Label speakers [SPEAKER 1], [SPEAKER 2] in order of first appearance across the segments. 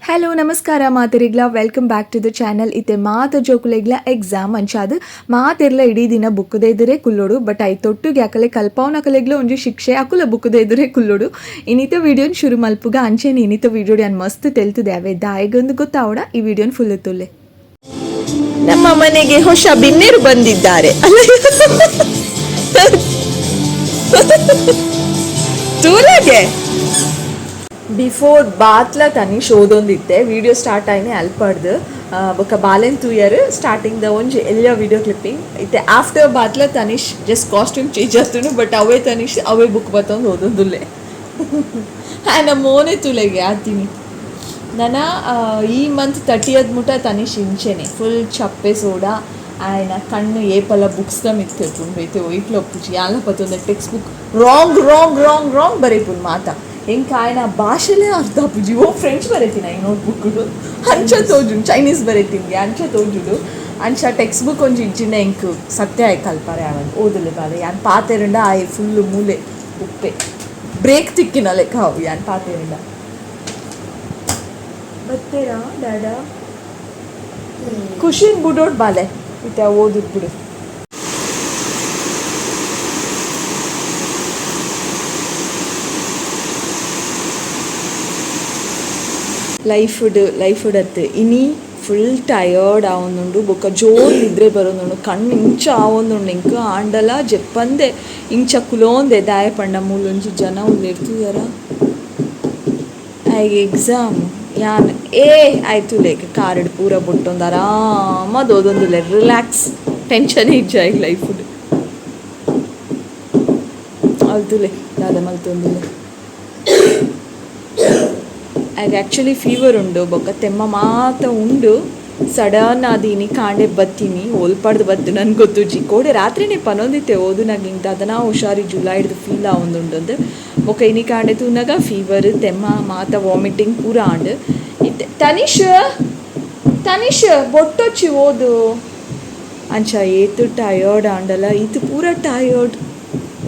[SPEAKER 1] Hello ನಮಸ್ಕಾರ ಮಾತರಿಗ್ಲ welcome back to the channel. ಇತ್ತೆ ಮಾತ ಜೋಕುಲೆಗ್ಲ ಎಕ್ಸಾಮ್ ಅಂಚಾದ್ ಮಾತೆರ್ಲ ಇಡೀ ದಿನ ಬುಕ್ಕದ ಎದುರೇ ಕುಲ್ಲೋಡು. ಬಟ್ ಐ ತೊಟ್ಟುಗೆ ಅಕಲೆ ಕಲ್ಪವನ ಕಲೆಗ್ಲ ಒಂಜಿ ಶಿಕ್ಷೆ ಅಕುಲ ಬುಕ್ಕದ ಎದುರೇ ಕುಲ್ಲೋಡು. ಇನ್ನಿತ ವಿಡಿಯೋನ್ ಶುರು ಮಲ್ಪುಗ ಅಂಚೆನೆ ಇನ್ನಿತ ವಿಡಿಯೋ ನಾನು ಮಸ್ತ್ ತೆಲ್ತದೆ ಅವೇ ದಾಯಿಗೊಂದು ಗೊತ್ತಾವಡ ಈ ವಿಡಿಯೋನ್ ಫುಲ್ ತುಲ್ಲೆ. ನಮ್ಮ ಮನೆಗೆ ಹೊಸ ಬಿನ್ನೇರು ಬಂದಿದ್ದಾರೆ. ತೂಲೆಗೆ ಬಿಫೋರ್ ಬಾತ್ಲ ತನೀಶ್ ಓದೊಂದಿತ್ತೆ ವಿಡಿಯೋ ಸ್ಟಾರ್ಟ್ ಆಯ್ನೆ ಅಲ್ಪಡ್ದು ಬೊಕ್ಕ ಬಾಲೆನ್ ತೂಯರ್ ಸ್ಟಾರ್ಟಿಂಗ್ ದ ಒಂಜಿ ಎಲ್ಲ ವಿಡಿಯೋ ಕ್ಲಿಪ್ಪಿಂಗ್ ಇತ್ತೆ ಆಫ್ಟರ್ ಬಾತ್ಲ ತನೀಶ್ ಜಸ್ಟ್ ಕಾಸ್ಟ್ಯೂಮ್ ಚೇಂಜ್ ಆತುನು ಬಟ್ ಅವೇ ತನೀಶ್ ಅವೇ ಬುಕ್ ಬತ್ತೊಂದು ಓದೊಂದುಲ್ಲೆ. ಆ್ಯಂಡ್ ಮೋನೆ ತುಲೆಗೆ ಆತೀನಿ ನನ್ನ ಈ ಮಂತ್ 30th ಮುಟ ತನೀಶ್ ಇಂಚೆನೆ ಫುಲ್ ಚಪ್ಪೆ ಸೋಡ ಆಯ್ನ ಕಣ್ಣು ಏಪಲ ಬುಕ್ಸ್ದ ಮಿತ್ತಿರ್ಪುಂಡು ಬೈತೆ ಒಯ್ಟ್ಲ ಒಪ್ಪುಜಿ ಯಾಲ ಪತ್ತೊಂದು text book wrong wrong wrong wrong ಬರೀಪುಂಡು ಮಾತ ಎಂಕ ಆಯ್ನ ಭಾಷೆಲೇ ಅರ್ಥ ಪುಜಿ ಓ ಫ್ರೆಂಚ್ ಬರೀತೀನಿ ಈ ನೋಟ್ಬುಕ್ಡು ಅಂಚ ತೋಜುಂಡು ಚೈನೀಸ್ ಬರೀತೀನಿ ಅಂಚ ತೋಜುಡು ಅಂಚ ಟೆಕ್ಸ್ಟ್ ಬುಕ್ ಒಂಜಿ ಇಜ್ಜಿಂಡ ಎಂಕ್ ಸತ್ಯ ಆಯ್ ಕಲ್ಪಾರೆ ಅವನ್ ಓದಲೆ ಬಾರೆ ಯಾನ್ ಪಾತೆರಂಡ ಆಯ್ ಫುಲ್ಲು ಮೂಲೆ ಉಪ್ಪೆ ಬ್ರೇಕ್ ತಿಕ್ಕಿನ ಲೆಕ್ಕ ಅವು ಯಾನ್ ಪಾತೆರಂಡ ಬತ್ತೇರಾ ಡ್ಯಾಡ ಖುಷಿನ್ ಬುಡೋಡ್ ಬಾಲೆ ಇತ್ತೆ ಓದುದ್ ಬಿಡು. ಲೈಫ್ ಅತ್ತು ಇನಿ ಫುಲ್ ಟಯರ್ಡ್ ಆವೊಂದುಂಡು ಬೊಕ್ಕ ಜೋರ್ ನಿದ್ರೆ ಬರೋದುಂಡು ಕಣ್ಣು ಇಂಚ ಆವೊಂದುಂಡು ಇಂಕ ಆಂಡಲ ಜೆಪ್ಪಂದೆ ಇಂಚ ಕುಲೋಂದೆ ದಾಯ ಪಂಡ ಮೂಲೊಂಜಿ ಜನ ಉಲ್ಲೆರ್ತಿದಾರ ಆಯ್ಗೆ ಎಕ್ಸಾಮ್ ಯಾನ್ ಆಯ್ತು ಲೇಕ ಕಾರ್ಡ್ ಪೂರ ಬುಟ್ಟೊಂದು ಆರಾಮದು ಓದೊಂದುಲ್ಲೆ ರಿಲ್ಯಾಕ್ಸ್ ಟೆನ್ಷನ್ ಇಜ್ಜಾಯ್ಗೆ ಲೈಫುಡು ಅಲ್ತುಲೆ ದಾದ ಮಲ್ತೊಂದುಲ್ಲೆ ಆಗ ಆ್ಯಕ್ಚುಲಿ ಫೀವರ್ ಉಂಡು ಬೊಕ್ಕ ತೆಮ್ಮ ಮಾತ ಉಂಡು ಸಡನ್ ಆದೀನಿ ಕಾಂಡೆ ಬತ್ತೀನಿ ಓಲ್ಪಡ್ದು ಬತ್ತು ನನ್ಗೆ ಗೊತ್ತುಜಿ ಕೋಡೆ ರಾತ್ರಿನೇ ಪನೊಂದಿತ್ತೆ ಓದು ನಂಗಿಂತ ಅದನ್ನ ಹುಷಾರಿ ಜುಲೈ ಹಿಡ್ದು ಫೀಲ್ ಆವೊಂದುಂಡು ಬೊಕ್ಕ ಇನಿ ಕಾಂಡೆ ತೂನಾಗ ಫೀವರ್ ತೆಮ್ಮ ಮಾತ ವಾಮಿಟಿಂಗ್ ಪೂರ ಆಂಡು ಇತ್ತೆ ತನಿಷ್ ಬೊಟ್ಟೊಚ್ಚಿ ಓದು ಅಂಚ ಏತು ಟಯರ್ಡ್ ಆಂಡಲ ಇದು ಪೂರ ಟಯರ್ಡ್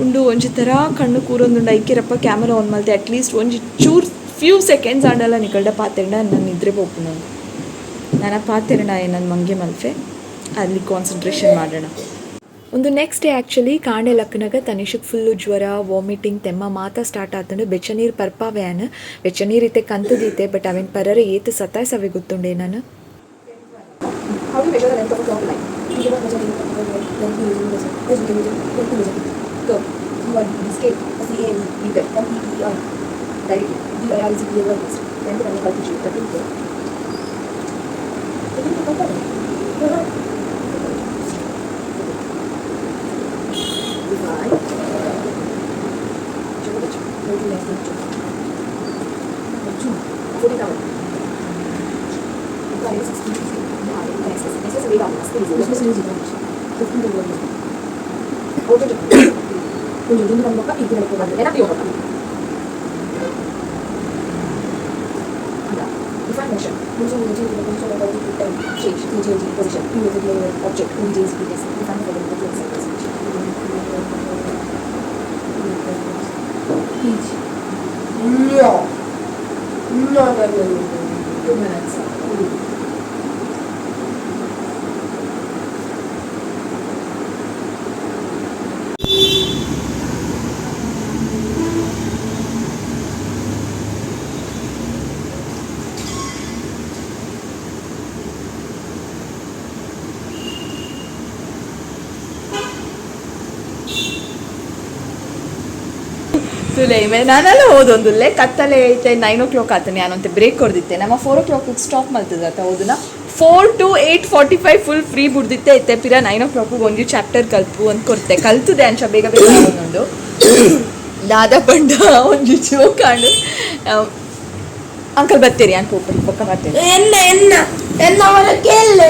[SPEAKER 1] ಉಂಡು ಒಂಜಿ ಥರ ಕಣ್ಣು ಕೂರೊಂದುಂಡು ಐಕ್ಯರಪ್ಪ ಕ್ಯಾಮರಾ ಆನ್ ಮಲ್ತೆ ಅಟ್ಲೀಸ್ಟ್ ಒಂಜಿ ಚೂರು ಫ್ಯೂ ಸೆಕೆಂಡ್ಸ್ ಆಂಡಲ್ಲ ನಿಕಲ್ಡ ಪಾತೆರಂಡ ನಾನು ನಿದ್ರೆ ಪೋಪು ನಾನು ಪಾತೆರಂಡ ನನ್ನ ಮಂಗೆ ಮಲ್ಫೆ ಅಲ್ಲಿ ಕಾನ್ಸಂಟ್ರೇಷನ್ ಮಾಡೋಣ. ಒಂದು ನೆಕ್ಸ್ಟ್ ಡೇ ಆ್ಯಕ್ಚುಲಿ ಕಾಂಡೆ ಲಕ್ಕನಾಗ ತನಿಷಕ್ಕೆ ಫುಲ್ಲು ಜ್ವರ ವಾಮಿಟಿಂಗ್ ತೆಮ್ಮ ಮಾತ ಸ್ಟಾರ್ಟ್ ಆತಂಡು ಬೆಚ್ಚನೀರು ಪರ್ಪಾವ್ಯಾನ್ ಬೆಚ್ಚನೀರು ಇತ್ತೆ ಕಂತದೀತೆ ಬಟ್ ಅವೇನು ಪರರೆ ಏತು ಸತಾಯಿಸವೆ ಗೊತ್ತುಂಡೆ ನಾನು Define motion. Using the change in the position of the change in position. Immediately object who changes previous. Define for the examples. Each. No. 2 minutes. ನಾನೆಲ್ಲ ಓದೊಂದುಲ್ಲೆ ಕತ್ತಲೆ ಐತೆ 9 o'clock ಆತನೆ ನಾನಂತೆ break ಕೊಡ್ದಿತ್ತೆ ನಮ್ಮ 4 o'clock stop ಮಲ್ತದತ್ತ ಓದನ 4 to 8:45 full free ಬಿಡ್ದಿತ್ತೆ ಐತೆ ಪಿರ 9 o'clock ಒಂದು ಚಾಪ್ಟರ್ ಕಲ್ತು ಒಂದು ಕೊಡ್ತೆ ಕಲ್ತದೆ ಅಂಚ ಬೇಗ ಬೇಗ ಒಂದೊಂದು ದಾದ ಪಂಡ ಒಂದು ಜೋಕಾಂಡು ಅಂಕಲ್ ಬತ್ತೇರಿ ಅಂತ ಹೋಗ್ಬಿಡಿ ಪಕ್ಕ ಬರ್ತೇನೆ ಎನ್ನವರ ಕೇಳಲೆ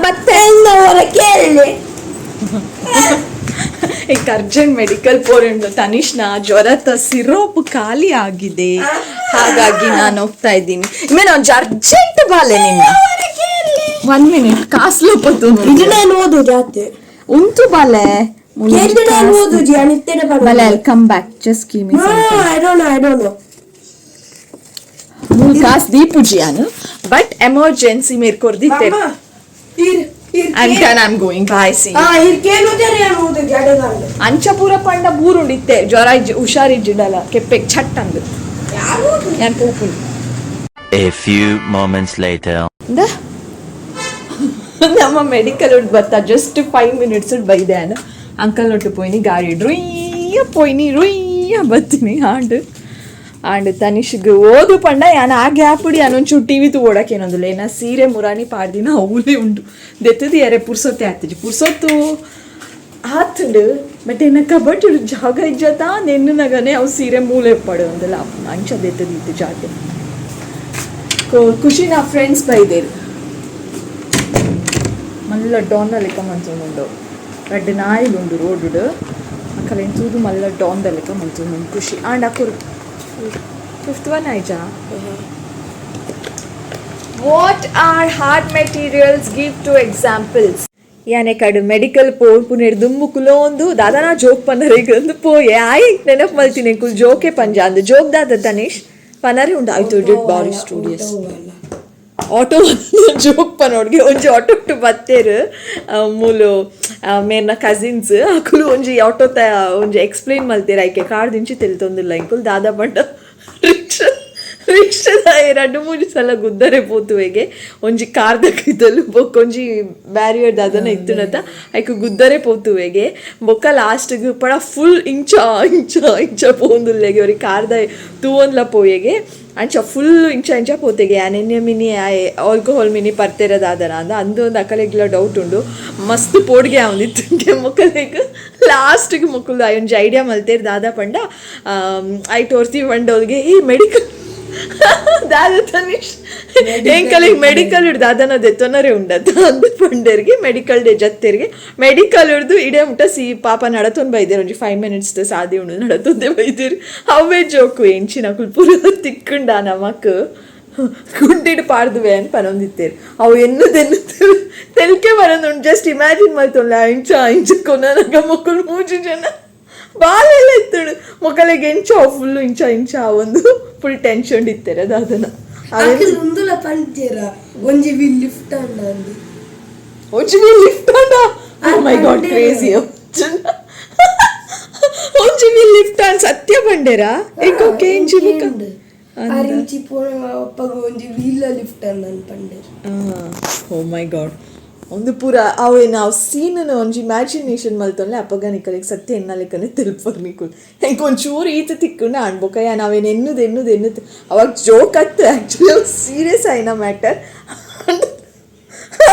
[SPEAKER 1] ಬತ್ತೆ ಎನ್ನವರ ಕೇಳಲೆ ಈಗ ಅರ್ಜೆಂಟ್ ಮೆಡಿಕಲ್ ಪೋರೆಂಡು ತನಿಷ್ನ ಜ್ವರದ ಸಿರೋಪ್ ಖಾಲಿ ಆಗಿದೆ ಹಾಗಾಗಿ ನಾನು ಹೋಗ್ತಾ ಇದ್ದೀನಿ ಇಮೇಲೆ ಒಂದು ಅರ್ಜೆಂಟ್ ಬಾಲೆ ನಿನ್ನ 1 minute ಕಾಸ್ಲು ಪತ್ತು ನಾನು ಓದೋದು ಆತೆ ಉಂಟು ಬಾಲೆ I'll come back. Just give me some time. I don't know. Cause ದೀಪುಜಿಯಾನು ಬಟ್ ಎಮರ್ಜೆನ್ಸಿ ಮೇರೆ ಕೊರ್ದಿತ್ತೆ ಅಂಕನ್ I am going bye see ಅಂಚಪುರ ಪಂಡ ಬೂರುಂಡಿತ್ತೆ ಜ್ವರ ಹುಷಾರಿಜ್ಜಿಡಲ್ಲ ಕೆಪ್ಪೆಗ್ ಛಟ್ ಅಂದು ನಾನು ಪೋಪುಂಡು.
[SPEAKER 2] A few moments later.
[SPEAKER 1] ನಮ್ಮ ಮೆಡಿಕಲ್ ಉಡ್ ಬತ್ತಾ ಜಸ್ಟ್ 5 minutes ಉಡ್ ಬೈದೆ ಅನ್ನ ಅಂಕಲ್ ನೊಟ್ಟು ಪೋಯ್ನಿ ಗಾಡಿ ರುಯ್ಯ ಪೋಯ್ನಿ ರುಯ್ಯ ಬತ್ತೀನಿ ಆಂಡ್ ತನಿಷ್ಗೆ ಓದು ಪಂಡ ಯಾನ ಆ ಗ್ಯಾಪುಡಿ ಅನ್ನೊಂಚೂರು ಟಿವಿ ತೂಡಕ್ಕೆ ಏನೊಂದಿಲ್ಲ ಏನ ಸೀರೆ ಮುರಾನಿ ಪಾಡ್ದಿನ ಅವಲೇ ಉಂಟು ದೆತ್ತದು ಯಾರೇ ಪುರ್ಸೊತ್ತೆ ಆಗ್ತಿಜಿ ಪುರ್ಸೊತ್ತು ಆತುಂಡು ಬಟ್ ಏನ ಕಬಟ್ ಜಾಗ ಇಜ್ಜತಾ ನೆನ್ನನಗನೆ ಅವು ಸೀರೆ ಮೂಲೆ ಪಡು ಅಂದಲ್ಲ ಅಂಚ ದೆತ್ತದು ಇತ್ತು ಜಾಗ ಖುಷಿ ನಾ ಫ್ರೆಂಡ್ಸ್ ಬೈದೇರು ಮಲ್ಲ ಡಾನ್ನ ಲೆಕ್ಕ ಮಂಚುಂಡು ರಡ್ಡು ನಾಯಿಲುಂಡು ರೋಡು ಅಕ್ಕಲ ಎಂತೂದು ಮಲ್ಲ ಡಾನ್ದ ಲೆಕ್ಕ ಮಂಚುಂಡು ಖುಷಿ ಆಂಡ್ ಅಕ್ಕರು 5th one ಆಯ್ತಾ. What are hard materials? Give 2 examples. ಯಾನೆ ಕಡು ಮೆಡಿಕಲ್ ಪೋರ್ಪುನೆರ್ ದುಮ್ಮುಕುಲೋ ಒಂದು ದಾದಾನ ಜೋಕ್ ಪನ್ನರೆಗೊಂದು ಪೋಯೆ ಆಯ್ ನೆನಪು ಮಲ್ತೀನಿ ಕುಲ್ ಜೋಕೆ ಪಂಜ ಅಂದು ಜೋಕ್ ದಾದ ತನೀಶ್ ಪನರೆ ಉಂಡು ಆಯ್ತು ಡಿಡ್ ಬಾರಿ ಸ್ಟುಡಿಯೋಸ್ ಆಟೋ ಜೋಕ್ ಪನೋಡ್ಗೆ ಒಂಜಿ ಆಟೋ ಟು ಬತ್ತೇರು ಮೂಲು ಮೇರ್ನ ಕಸಿನ್ಸ್ ಅಕುಲು ಒಂಜಿ ಆಟೋ ಒಂಜಿ ಎಕ್ಸ್ಪ್ಲೇನ್ ಮಲ್ತೇರು ಐಕೆ ಕಾಡ್ ದಿಂಚಿ ತೆಲ್ತೊಂದಿಲ್ಲ ಇಂಕುಲ್ ದಾದಾ ಪಂಡ ರಿಕ್ಷದ 2-3 ಸಲ ಗುದ್ದರೆ ಪೋತುವೆಗೆ ಒಂಜಿ ಕಾರ್ದ ಕೈತಲು ಬೊಕ್ಕೊಂಜಿ ಬ್ಯಾರಿಯರ್ ದಾದನ ಇತ್ತುನತ ಐಕು ಗುದ್ದರೆ ಪೋತುವೆಗೆ ಬೊಕ್ಕ ಲಾಸ್ಟ್ಗೆ ಪಡ ಫುಲ್ ಇಂಚ ಪೋಂದುಲ್ಲೆಗೆ ಅವ್ರಿಗೆ ಕಾರ್ದ ತೂವೊಂದ್ಲ ಪೋಯೆಗೆ ಅಂಚ ಫುಲ್ ಇಂಚ ಪೋತೆಗೆ ಅನೆನ್ಯ ಮಿನಿ ಆಲ್ಕೋಹಾಲ್ ಮಿನಿ ಪರ್ತೆರದಾದನ ಅಂದ ಅಂದೊಂದು ಅಕಲೆಗ್ಲ ಡೌಟ್ ಉಂಡು ಮಸ್ತ್ ಪೋಡ್ಗೆ ಅವನಿತ್ತು ಮೊಕ್ಕಲೆಗೆ ಲಾಸ್ಟ್ಗೆ ಮೊಕ್ಕಲು ಒಂಜಿ ಐಡಿಯಾ ಮಲ್ತೇರು ದಾದಾ ಪಂಡ ಐ ತೋರ್ಸಿ ಪಂಡವ್ರಿಗೆ ಈ ಮೆಡಿಕಲ್ ದಾದ ತನೀಶ್ ಏಂಕಲಿಗೆ ಮೆಡಿಕಲ್ ಹಿಡ್ದು ಅದನ್ನ ದೆತ್ತೊನರೆ ಉಂಡತ್ತ ಅಂದು ಪಂಡರಿಗೆ ಮೆಡಿಕಲ್ ಡೇ ಜತ್ತೇರಿಗೆ ಮೆಡಿಕಲ್ ಹಿಡ್ದು ಇಡೇ ಮುಟ್ಟ ಪಾಪ ನಡತೊಂದು ಬೈದೇರು ಒಂಜಿ 5 minutes ಸಾದಿ ಉಂಡು ನಡತೊಂದೆ ಬೈದೇರು ಅವೇ ಜೋಕು ಎಂಚಿನ ಕುಲ್ಪುರ ತಿಕ್ಕುಂಡ ನಮಕ್ ಕುಂಟಿಡು ಪಾಡ್ದುವೆ ಅಂತ ಪನೊಂದಿತ್ತೇರು ಅವು ಎನ್ನುದೆನ್ನು ತೆಲ್ಕೆ ಬರೋದುಂಟು ಜಸ್ಟ್ ಇಮ್ಯಾಜಿನ್ ಮಾಡ್ತೊಲ್ಲ ಇಂಚ ಕೊನಾಗ ಮಕ್ಕಳು 3 ಜನ ಬಾಲೆಲ್ಲ ಇತ್ತಳು ಮೊಕ್ಕಲಿಗೆ ಫುಲ್ಲು ಇಂಚ ಒಂದು ಫುಲ್ ಟೆನ್ಷನ್ ಇತ್ತೇರೆ ಅದನ್ನ ಒಂಜಿ will lift oh my god crazy ಒಂಜಿ ವಿಲ್ ಲಿಫ್ಟ್ ಅಂಡ್ ಸತ್ಯ ಬಂಡೇರ ಏಕೋಕೆ ಇಂಚಿ ಬುಕ್ಕ ಅರಿಂಚಿ ಪೋಣ ಒಂಜಿ ವಿಲ್ ಲಿಫ್ಟ್ ಅಂದ್ ಪಂಡೇರ ಓ ಮೈ ಗಾಡ್ ಒಂದು ಪೂರ ಅವೇನು ಅವು ಸೀನನ್ನು ಒಂಜಿ ಇಮ್ಯಾಜಿನೇಷನ್ ಮಲ್ತೊನ್ಲೆ ಅಪ್ಪಗನಿಕಲಿಗೆ ಸತ್ಯ ಎನ್ನಲಿಕ್ಕನೆ ತಿಳ್ಪರ್ನಿಕುಲ್ ಹೆಂಗೆ ಒಂಚೂರು ಈತ ತಿಕ್ಕೊಂಡು ಅನ್ಬೋಕಯ್ಯ ನಾವೇನು ಎನ್ನುದು ಅವಾಗ ಜೋಕ್ ಆಯ್ತು ಆ್ಯಕ್ಚುಲಿ ಅವಾಗ ಸೀರಿಯಸ್ ಆಯ್ನ ಮ್ಯಾಟರ್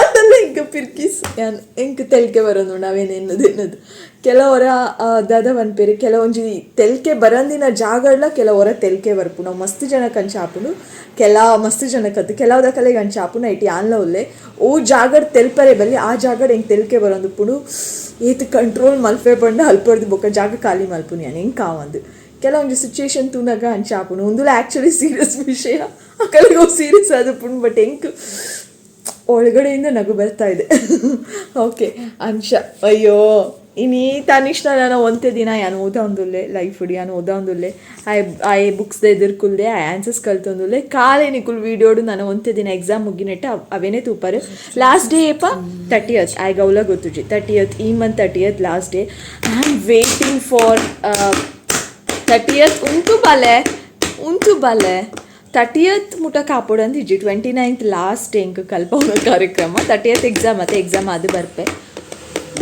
[SPEAKER 1] ಅದೆಲ್ಲ ಹಿಂಗೆ ಪಿರ್ಕಿಸ್ ಹೆಂಗೆ ತೆಲ್ಕೆ ಬರೋದು ನಾವೇನು ಎನ್ನುದು ಕೆಲವರ ದಾದ ಪನ್ಪೇರು ಕೆಲವೊಂಜಿ ತೆಲ್ಕೆ ಬರಂದಿನ ಜಾಗಡ್ಲ ಕೆಲವರ ತೆಲ್ಕೆ ಬರ್ಪು ನಾವು ಮಸ್ತ್ ಜನ ಕಂಚಾಪುನು ಮಸ್ತ್ ಜನಕ್ಕತ್ತು ಕೆಲವ್ದ ಕಲೆಗೆ ಅಂಚಾಪುನ ಐಟಿ ಆನ್ಲ ಉಲ್ಲೆ ಓ ಜಾಗಡ್ ತೆಲ್ಪರೆ ಬಲ್ಲಿ ಆ ಜಾಗಡ್ ಹೆಂಗೆ ತೆಲ್ಕೆ ಬರೋದು ಪುಣು ಏತ್ ಕಂಟ್ರೋಲ್ ಮಲ್ಪೆ ಪಂಡ ಅಲ್ಪಡ್ದು ಬೊಕ್ಕ ಜಾಗ ಖಾಲಿ ಮಲ್ಪುನಿ ಹೆಂಗೆ ಕಾವಂದು ಕೆಲವೊಂದು ಸಿಚುಯೇಷನ್ ತೂನಾಗ ಅಂಚಾಪುನು ಒಂದುಲ ಆ್ಯಕ್ಚುಲಿ ಸೀರಿಯಸ್ ವಿಷಯ ಆ ಕಲೆಗೆ ಸೀರಿಯಸ್ ಆದ ಪುಣ್ ಬಟ್ ಹೆಂಗೆ ಒಳಗಡೆಯಿಂದ ನಗು ಬರ್ತಾ ಇದೆ ಓಕೆ ಅಂಶ ಅಯ್ಯೋ ಇನ್ನು ತನಿಷ್ನ ನಾನು ಒಂದೇ ದಿನ ಯಾನು ಓದೊಂದುಲ್ಲೆ ಲೈಫ್ ಉಡಿ ಯಾನು ಓದೊಂದುಲ್ಲೆ ಐ ಬುಕ್ಸ್ ಎದುರ್ಕುಲ್ದೆ ಐ ಆನ್ಸರ್ಸ್ ಕಲ್ತೊಂದುಲ್ಲೆ ಕಾಲೇನಿಕುಲ್ ವೀಡಿಯೋಡು ನಾನು ಒಂದೇ ದಿನ ಎಕ್ಸಾಮ್ ಮುಗಿನೆಟ್ಟ ಅವೇನೇ ತೂಪಾರು ಲಾಸ್ಟ್ ಡೇ ಏಪ 30th ಐ ಗೌಲ ಗೊತ್ತುಜಿ 30th ಈ month 30th last day I am waiting for 30th ಉಂಟು ಬಲೆ 30th ಮುಟ ಕಾಪೋಡಂದು ಇಜ್ಜಿ 29th ಲಾಸ್ಟ್ ಡೇ ಇಂಕ ಕಲ್ಪವನ ಕಾರ್ಯಕ್ರಮ 30th ಎಕ್ಸಾಮ್ ಮತ್ತೆ ಎಕ್ಸಾಮ್ ಅದು ಬರ್ಪೆ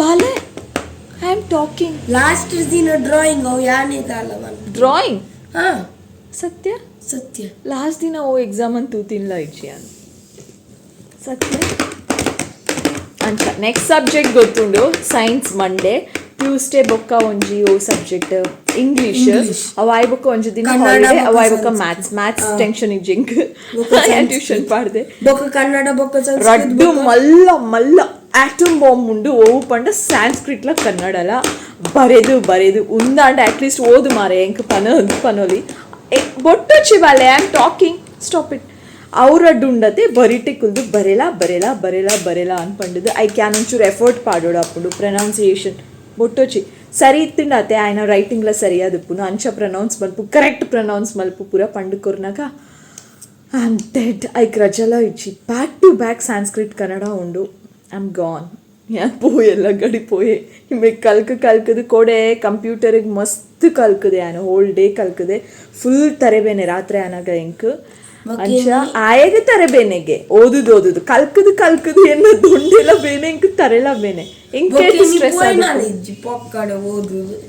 [SPEAKER 1] ಬಾಲೆ ಐ ಆಮ್ ಟಾಕಿಂಗ್
[SPEAKER 3] ಲಾಸ್ಟ್ ದಿನ ಡ್ರಾಯಿಂಗ್ ಅವು ಯಾನೇ
[SPEAKER 1] ಡ್ರಾಯಿಂಗ್
[SPEAKER 3] ಹಾಂ
[SPEAKER 1] ಸತ್ಯ ಲಾಸ್ಟ್ ದಿನ ಓ ಎಕ್ಸಾಮ್ ಅಂತ ತೂತಿನ್ಲ ಇಜ್ಜಿ ಅಂತ ಸತ್ಯ ಅಂಚ ನೆಕ್ಸ್ಟ್ ಸಬ್ಜೆಕ್ಟ್ ಗೊತ್ತುಂಡು ಸೈನ್ಸ್ ಮಂಡೇ ಟ್ಯೂಸ್ಡೇ ಬೊಕ್ಕ ಒಂಜಿ ಓ ಸಬ್ಜೆಕ್ಟ್ ಇಂಗ್ಲೀಷ್ ಅವು ಆಯ್ ಬೊಕ್ಕ ಒಂಜಿ ದಿನ ಹಾಲಿಡೇ ಅವು ಆಯ್ ಬೊಕ್ಕ ಮ್ಯಾಥ್ಸ್ ಟೆನ್ಷನ್ ಇಜ್ಜಿಂಗ್ ಟ್ಯೂಷನ್ ಪಾಡ್ದೆ
[SPEAKER 3] ಬೊಕ್ಕ ಕನ್ನಡ ಬೊಕ್ಕ
[SPEAKER 1] ರಡ್ಡು ಮಲ್ಲ ಆಟಮ್ ಬಾಂಬ್ ಉಂಡು ಓವು ಪಂಡ ಸಾಂಸ್ಕ್ರಿಟ್ಲ ಕನ್ನಡಲ ಬರೆದು ಉಂದಾಂಡ ಅಟ್ಲೀಸ್ಟ್ ಓದು ಮಾರೆ ಎಂಕ್ ಪನೋಲಿ ಬೊಟ್ಟೊಚ್ಚಿ ಬಾಲೆ I am talking stop it ಅವ್ರಡ್ಡು ಉಂಡತೆ ಬರಿಟೆ ಕುಲ್ದು ಬರೆಲ ಅನ್ಪಂಡದು ಐ ಕ್ಯಾನ್ ಒಂಚೂರು ಎಫರ್ಟ್ ಪಾಡೋಡು ಅಪ್ಪುಡು ಪ್ರೊನೌನ್ಸಿಯೇಷನ್ ಬೊಟ್ಟೊಚ್ಚಿ ಸರಿ ಇತ್ತಿಂಡತೆ ಆಯ್ನ ರೈಟಿಂಗ್ಲ ಸರಿಯಾದಪ್ಪುನು ಅಂಚ ಪ್ರೊನೌನ್ಸ್ ಮಲ್ಪು ಕರೆಕ್ಟ್ ಪ್ರೊನೌನ್ಸ್ ಮಲ್ಪು ಪೂರ ಪಂಡು ಕೊರ್ನಾಗ ಐ ಆಮ್ ಡೆಡ್ ಐಕ್ ರಜೆಲ್ಲ ಇಚ್ಚಿ back to back Sanskrit Kannada ಉಂಡು ಐ ಆಮ್ ಗಾನ್ ಯಾನ್ ಪೋಯೆಲ್ಲ ಗಡಿ ಪೋಯೆ ಇಮ್ಮೆ ಕಲ್ಕದು ಕೊಡೆ ಕಂಪ್ಯೂಟರಿಗೆ ಮಸ್ತ್ ಕಲ್ಕದೆ ಆನು ಹೋಲ್ ಡೇ ಕಲ್ಕದೆ ಫುಲ್ ತರೆಬೇನೆ ರಾತ್ರಿ ಆನಾಗ ಎಂಕ್ ಅಂಚ ಆಯೆಗೆ ತರೆಬೇನೆಗೆ ಓದುದು ಕಲ್ಕದು ಎನ್ನ ದುಂಡೆಲ್ಲ ಬೇನೆ ಇಂಕ್ ತರೆಲ ಬೇನೆ ಇಂಕ್ ಸ್ಟ್ರೆಸ್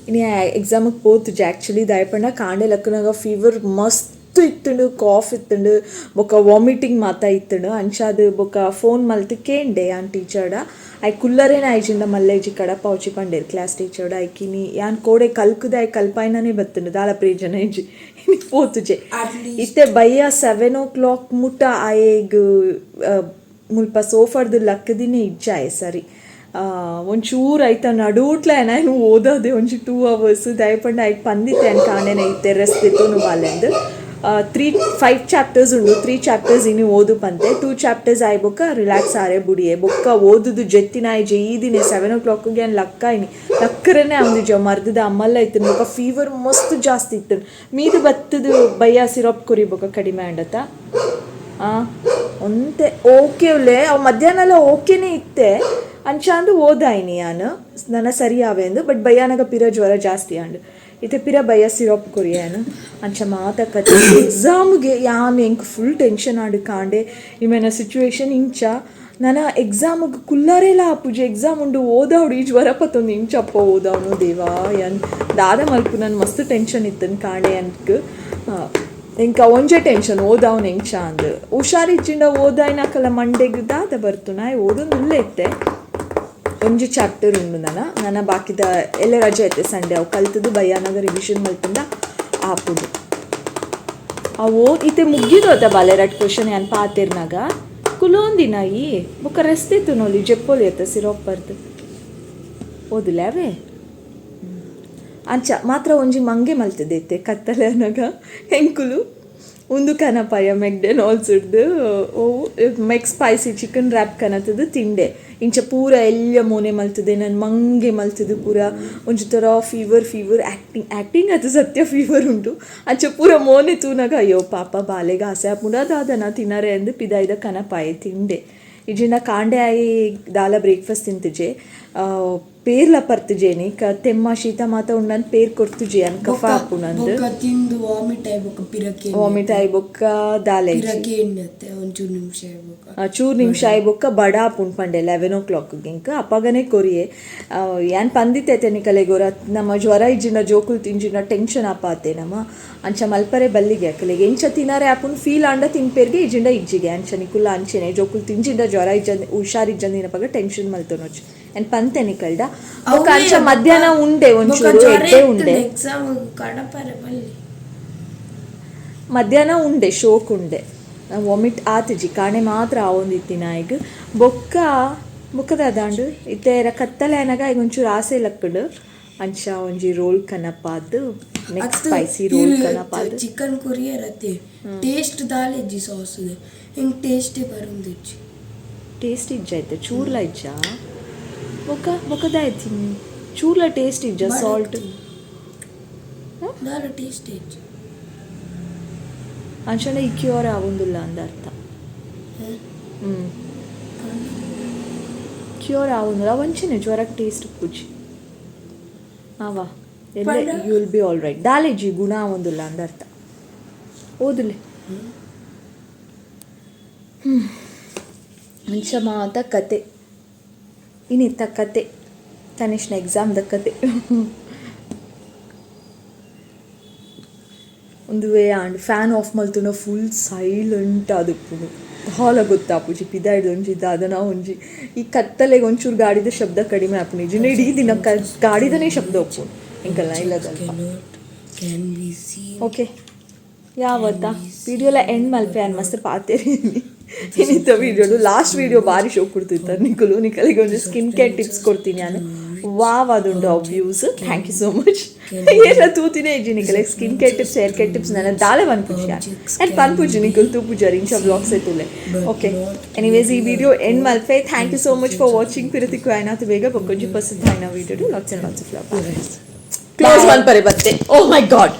[SPEAKER 1] ಇನಿ ಎಕ್ಸಾಮಿಗೆ ಪೋತುಜಿ ಆ್ಯಕ್ಚುಲಿ ದಯಪಂಡ ಕಾಂಡೆ ಲಕ್ಕನಾಗ ಫೀವರ್ ಮಸ್ತ್ ಇತ್ತುಂಡು ಕಾಫ್ ಇತ್ತುಂಡು ಬೊಕ್ಕ ವಾಮಿಟಿಂಗ್ ಮಾತ ಇತ್ತುಂಡು ಅಂಚಾದು ಬೊಕ್ಕ ಫೋನ್ ಮಲ್ತು ಕೇಂಡೆ ಆನ್ ಟೀಚರ್ಡ ಐ ಕುಲ್ಲರೇನ ಐಜಿಂದ ಮಲ್ಲೇಜಿ ಕಡಪ ಅವಚಿ ಪಂಡೇರು ಕ್ಲಾಸ್ ಟೀಚರ್ಡ ಐಕಿನಿ ಯಾನ್ ಕೋಡೆ ಕಲ್ಕುದೆ ಐ ಕಲ್ಪಾಯ್ನೇ ಬತ್ತುಂಡು ದಾಳ ಪ್ರೇಜನ ಇಜ್ಜಿ ಪೋತುಜೆ ಇತ್ತೆ ಬಯ್ಯ 7 o'clock ಮುಟ್ಟ ಆಯೇಗ್ ಮುಲ್ಪ ಸೋಫಾಡ್ದು ಲಕ್ಕದಿನೇ ಇಜ್ಜಾಯೆ ಸರಿ ಒಂಚೂರು ಆಯ್ತಾ ನಡೂಟ್ಲೆ ನಾನು ಓದೋದೆ ಒಂಚೂರು 2 hours ದಯಪಂಡ ಐಕ್ ಪಂದಿತ್ತೆ ಅನ್ ಕಾಣೆನೆ ಇತ್ತೆ ರಸ್ತಿತ್ತು ಬಾಲೆಂದು 5 chapters ಉಂಡು 3 chapters ಇನ್ನು ಓದು ಪಂತೆ 2 chapters ಆಯ್ ಬೊಕ್ಕ ರಿಲ್ಯಾಕ್ಸ್ ಆರೆ ಬುಡಿಯೆ ಬೊಕ್ಕ ಓದುದು ಜೆತ್ತಿನ ಆಯ್ಜೆ ಈ ದಿನ 7 o'clockಗೆ ಏನು ಲಕ್ಕ ಇನಿ ಲಕ್ಕರನೇ ಅವನಿಜ ಮರ್ದದ ಅಮ್ಮಲ್ಲ ಇತ್ತು ಬೊಕ್ಕ ಫೀವರ್ ಮಸ್ತ್ ಜಾಸ್ತಿ ಇತ್ತು ಮೀದು ಬತ್ತದು ಬಯ್ಯ ಸಿರಪ್ ಕುರಿ ಬೊಕ್ಕ ಕಡಿಮೆ ಅಂಡತ್ತ ಒಂತೆ ಓಕೆ ಉಲ್ಲೆ ಅವು ಮಧ್ಯಾಹ್ನ ಎಲ್ಲ ಓಕೆನೇ ಇತ್ತೆ ಅಂಚಾಂದು ಓದಾಯ್ನಿ ನಾನು ನನ್ನ ಸರಿ ಆವೆ ಅಂದು ಬಟ್ ಬಯ್ಯಾನಾಗ ಪಿರ ಜ್ವರ ಜಾಸ್ತಿ ಅಂಡು ಇತ್ತೆ ಪಿರ ಬಯ್ಯ ಸಿರಪ್ ಕೊರಿಯಾನು ಅಂಚ ಮಾತಕತೆ ಎಕ್ಸಾಮ್ಗೆ ಯಾನ್ ಎಂಕ್ ಫುಲ್ ಟೆನ್ಷನ್ ಆಡು ಕಾಂಡೆ ಇಮೇನ ಸಿಚುವೇಶನ್ ಇಂಚ ನನ್ನ ಎಕ್ಸಾಮ್ಗೆ ಕುಲ್ಲರೇಲ ಆಪುಜಿ ಎಕ್ಸಾಮ್ ಉಂಡು ಓದಾವ್ಡು ಈ ಜ್ವರ ಪತ್ತೊಂದು ಇಂಚಪ್ಪ ಓದಾವನು ದೇವಾ ಯನ್ ದಾದ ಮಲ್ಪು ನಾನು ಮಸ್ತ್ ಟೆನ್ಷನ್ ಇತ್ತನ್ ಕಾಂಡೆ ಅನ್ಕ್ ಇಂಕ ಒಂಜೆ ಟೆನ್ಷನ್ ಓದಾವನು ಎಂಚ ಅಂದು ಹುಷಾರಿಚ್ಚಿಂಡ ಓದಾಯ್ನಾಕಲ್ಲ ಮಂಡೆಗೆ ದಾದ ಬರ್ತು ನಾಯಿ ಓದೊಂದು ಇಲ್ಲೇ ಇತ್ತೆ ಒಂಜಿ ಚಾಪ್ಟರ್ ಉಂಡು ನನ್ನ ಬಾಕಿದ ಎಲ್ಲ ರಜೆ ಐತೆ ಸಂಡೆ ಅವು ಕಲ್ತದ್ದು ಬಯ್ಯಾನಾಗ ರಿವಿಷನ್ ಮಲ್ತಂದ ಆಪುದು ಅವು ಇತ್ತೆ ಮುಗಿದೋತ ಬಾಲೆ 2 ಕ್ವಶನ್ ಏನು ಪಾತಿರ್ನಾಗ ಕುಲೋಂದಿನ ಈ ಬುಕ್ಕ ರಸ್ತಿತ್ತು ನೋಡಿ ಜೆಪ್ಪೋಲಿ ಇರ್ತ ಸಿರೋಪ್ ಬರ್ದು ಓದಿಲ್ಲ ಅವೇ ಅಂಚ ಮಾತ್ರ ಒಂಜಿ ಮಂಗೆ ಮಲ್ತದೈತೆ ಕತ್ತಲೆ ಅನ್ನಗ ಹೆಂಕುಲು ಒಂದು ಕನಪಾಯ ಮೆಕ್ಡೊನಾಲ್ಡ್ಸ್ ಹಿಡ್ದು ಮೆಕ್ ಸ್ಪೈಸಿ ಚಿಕನ್ ರ್ಯಾಪ್ ಕನತದು ತಿಂಡೆ ಇಂಚ ಪೂರ ಎಲ್ಲ ಮೋನೆ ಮಲ್ತದೆ ನನ್ನ ಮಂಗೆ ಮಲ್ತದು ಪೂರ ಒಂಜಿ ಥರ ಫೀವರ್ ಆ್ಯಕ್ಟಿಂಗ್ ಅದು ಸತ್ಯ ಫೀವರ್ ಉಂಟು ಅಂಚ ಪೂರ ಮೋನೆ ತೂನಾಗ ಅಯ್ಯೋ ಪಾಪ ಬಾಲೆಗೆ ಆಸೆ ಪುಡದಾದನ ತಿನ್ನರೆ ಎಂದು ಪಿದಾಯ್ದ ಕನಪಾಯ ತಿಂಡೆ ಇಜಿನ ಕಾಂಡೆ ಆಯಿ ದಾಲ ಬ್ರೇಕ್ಫಾಸ್ಟ್ ತಿಂತಿಜೆ ಪೇರ್ಲ ಪರ್ತುಜೇನಿ ತೆಮ್ಮ ಶೀತ ಮಾತ ಉಂಡನ್ ಪೇರ್ ಕೊರ್ತುಜೆ ಅನ್ ಕಫ ಹಾಪುನಂದು ವಾಮಿಟ್ ಆಯ್ ಬೊಕ್ಕ ದಾಲೆ ಚೂರು ನಿಮಿಷ ಆಯ್ ಬೊಕ್ಕ ಬಡ ಹಾಪುಂಡ್ ಪಂಡೆ 11 o'clock ಇಂಕ ಅಪ್ಪಗನೆ ಕೊರಿಯೆ ಯಾನ್ ಪಂದಿತ್ತೈತೆ ನಿಕಲೆ ಗೊರ ನಮ್ಮ ಜ್ವರ ಇಜ್ಜಿನ ಜೋಕುಲ್ ತಿಂಜಿನ ಟೆನ್ಷನ್ ಆಪಾತೆ ನಮ್ಮ ಅಂಚ ಮಲ್ಪರೆ ಬಲ್ಲಿಗೆ ಅಕ್ಕಲೆಗೆ ಎಂಚ ತಿನ್ನಾರೆ ಆಪುನ್ ಫೀಲ್ ಆಂಡ ತಿನ್ಪೇರ್ಗೆ ಇಜ್ಜಿಂಡ ಇಜ್ಜಿಗೆ ಅಂಚ ನಿಕುಲ್ಲ ಅಂಚೆನೆ ಜೋಕುಲ್ ತಿಂಜಿಂದ ಜ್ವರ ಇಜ್ಜಂದು ಹುಷಾರಿಜ್ಜಂದಿನ ಪಗ ಟೆನ್ಷನ್ ಮಲ್ತೊನೊಚ್ಚು ಏನು ಪಂತೆ ನಿಕಲ್ಡ ಬೊಕ್ಕ ಅಂಚ ಮಧ್ಯಾಹ್ನ ಉಂಡೆ ಒಂಚೂರು ಎಡ್ಡೆ ಉಂಡೆ ಮಧ್ಯಾಹ್ನ ಉಂಡೆ ಶೋಕ್ ಉಂಡೆ ವಾಮಿಟ್ ಆತಿಜಿ ಕಾಣೆ ಮಾತ್ರ ಆವೊಂದಿತ್ತಿನ ಈಗ ಬೊಕ್ಕದ ಅದಾಂಡು ಇತ್ತೆ ಕತ್ತಲೆ ಅನಾಗ ಈಗ ಒಂಚೂರು ಆಸೆ ಲಕ್ಕಡು ಅಂಚ ಒಂಜಿ ರೋಲ್ ಕನಪಾದು ನೆಕ್ಸ್ಟ್ ಸ್ಪೈಸಿ ರೋಲ್ ಕನಪಾದು
[SPEAKER 3] ಚಿಕನ್ ಕೊರಿಯರ್ ಅತ್ತೆ ಟೇಸ್ಟ್ ದಾಲೆಜ್ಜಿ ಸಾಸ್ ಹಿಂಗ್ ಟೇಸ್ಟೇ ಬರುಂದಿಜ್ಜಿ
[SPEAKER 1] ಟೇಸ್ಟ್ ಇಜ್ಜಾಯ್ತು ಚೂರ್ಲ ಇಜ್ಜ ಬೊಕ್ಕದಾಯ್ತು ಚೂರ್ಲ ಟೇಸ್ಟ್ ಇಜ್ಜ ಸಾಲ್ಟ್
[SPEAKER 3] ಟೇಸ್ಟ್ ಇಜ್ಜಿ
[SPEAKER 1] ಅಂಚನೆ ಈ ಕ್ಯೂರ್ ಆವೊಂದಿಲ್ಲ ಅಂದ ಅರ್ಥ ಕ್ಯೂರ್ ಆವೊಂದಿಲ್ಲ ವಂಚನೆ ಜ್ವರಕ್ಕೆ ಟೇಸ್ಟ್ ಪೂಜಿ ಆವಾ ಎಲ್ಲ you will be all right ದಾಲೆಜಿ ಗುಣ ಆವೊಂದಿಲ್ಲ ಅಂದ ಅರ್ಥ ಓದಲೆ ಅಂಚ ಮಾತ ಕತೆ ಇನ್ನಿತ್ತ ಕತೆ ತನಿಷ್ನ ಎಕ್ಸಾಮ್ದ ಕತೆ ಒಂದು ವೇ ಆಂಡ್ ಫ್ಯಾನ್ ಆಫ್ ಮಲ್ತುನ ಫುಲ್ ಸೈಲೆಂಟ್ ಆದುಪ್ಪುನು ಹಾಲ ಗೊತ್ತಾಪುಜಿ ಪಿದಾಯ್ದು ಒಂಜಿದ್ದ ಅದನ್ನ ಒಂಜಿ ಈ ಕತ್ತಲೆಗೆ ಒಂಚೂರು ಗಾಡಿದ ಶಬ್ದ ಕಡಿಮೆ ಆಪುನಿ ಇಜಿನ ಇಡೀ ದಿನ ಗಾಡಿದನೇ ಶಬ್ದ ಒಪ್ಪುನು ಎಂಕಲ್ಲ ಇಲ್ಲದಲ್ಪ ಓಕೆ ಯಾವತ್ತ ವಿಡಿಯೋಲ ಎಂಡ್ ಮಲ್ಪೆ ಅನ್ ಮಸ್ತ್ ಪಾತೇರಿ ಏನಿತ್ತ ವಿಡಿಯೋಡು ಲಾಸ್ಟ್ ವಿಡಿಯೋ ಭಾರಿ ಶೋ ಕೊಡ್ತಿರ್ತಾರೆ ನಿಖಲಿಗೆ ಒಂದು ಸ್ಕಿನ್ ಕೇರ್ ಟಿಪ್ಸ್ ಕೊಡ್ತೀನಿ ನಾನು ವಾವ್ ಅದುಂಡು ಅವ್ views thank you so much ಏನ ತೂತಿನೇ ಇಜ್ಜಿ ನಿಖಲೆ skin care tips hair care tips ನನ್ನ ದಾಳೆ ಪನ್ಪುಜಿ ಆ್ಯಂಡ್ ಪನ್ಪುಜಿ ನಿಖಲ್ ತೂ ಪೂಜಾರಿ ಇಂಚ ಬ್ಲಾಗ್ಸ್ ತುಲೆ ಓಕೆ ಎನಿವೇಸ್ ಈ ವಿಡಿಯೋ ಎಂಡ್ ಮಲ್ಪೆ thank you so much for watching ಪಿರತಿಕ್ಕು ಆಯ್ನಾತು ಬೇಗ ಬೊಕ್ಕೊಂಜಿ ಪಸಂದ್ ಆಯ್ನ ವಿಡಿಯೋಡು ಲಾಟ್ಸ್ ಆಫ್ ಲವ್ ಕ್ಲೋಸ್ ಮಲ್ಪರೆ ಬತ್ತೆ ಓ ಮೈ ಗಾಡ್